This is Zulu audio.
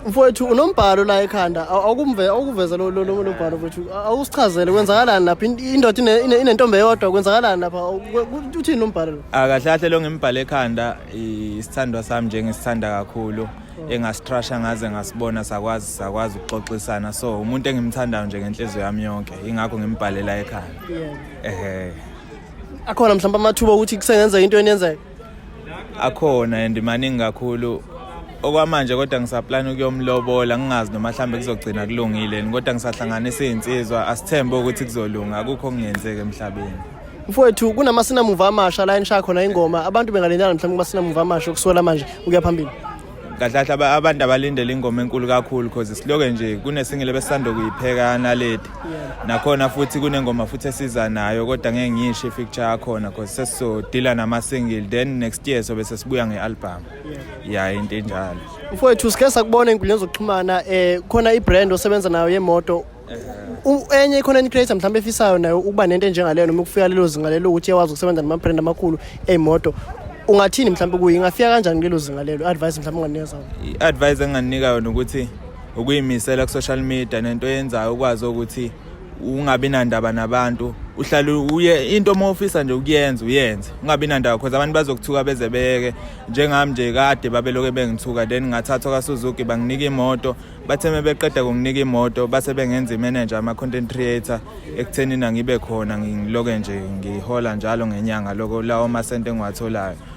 Mfowethu unombhalo la ekhanda awukuveza lo mbhalo mfowethu awusichazele kwenzakalani lapha indoda inentombi eyodwa kwenzakalani lapha uthini umbhalo lo Akahlahle lo ngimbhale ekhanda isithandwa sami nje ngisithanda kakhulu engasitrasha ngaze ngasibona sakwazi ukuxoxisana so umuntu engimthandayo nje ngenhliziyo yami yonke ingakho ngimbhalela ekhanda akhona mhlawumbe amathuba ukuthi kusengenza into enenzeka akhona and maningi kakhulu okwamanje kodwa ngisaplana ukuyomlobola ngingazi noma mhlambe kuzogcina kulungile kodwa ngisahlanganisa izinsizwa asithembe ukuthi kuzolunga akukho kungenzeke emhlabeni mfowethu kunamasina muva amasha la enisha khona ingoma abantu bengalindana mhlawumbe kumasina muva amasha ukusuka manje ukuya phambili kahle abantu abalindele ingoma enkulu kakhulu because siloke nje kunesingile besisando kuyipheka naledi nakhona futhi kunengoma futhi esiza nayo kodwa ngeke ngisho ifeature yakhona because sesizodila nama single then next year sobe sesibuya ngealbum into enjalo mfowethu sike sakubona enkundleni zokuxhumana khona ibrand osebenza nayo yemoto enye content creator mhlawumbe efisayo nayo ukuba nento njengaleyo noma ukufika lelo zinga lelo ukuthi yawazi ukusebenza nama brand amakhulu emoto ungathini mhlawumbe kuyingafika kanjani kulelo zinga lelo advice mhlawumbe unganikeza advice enginganika yona ukuthi ukuyimisela ku social media nento yenzayo ukwazi ukuthi ungabi nandaba nabantu uhlale uye into mawufisa nje ukuyenza uyenze ungabi nandaba because abantu bazokuthuka bezebeke njengami nje kade babeloke bengithuka then ngathathwa kaSuzuki banginika imoto batheme beqeda kunginika imoto base bengenza imanager ama content creator ekutheni ngibe khona ngiloke nje ngihola njalo ngenyanga lokho lawo masente engiwatholayo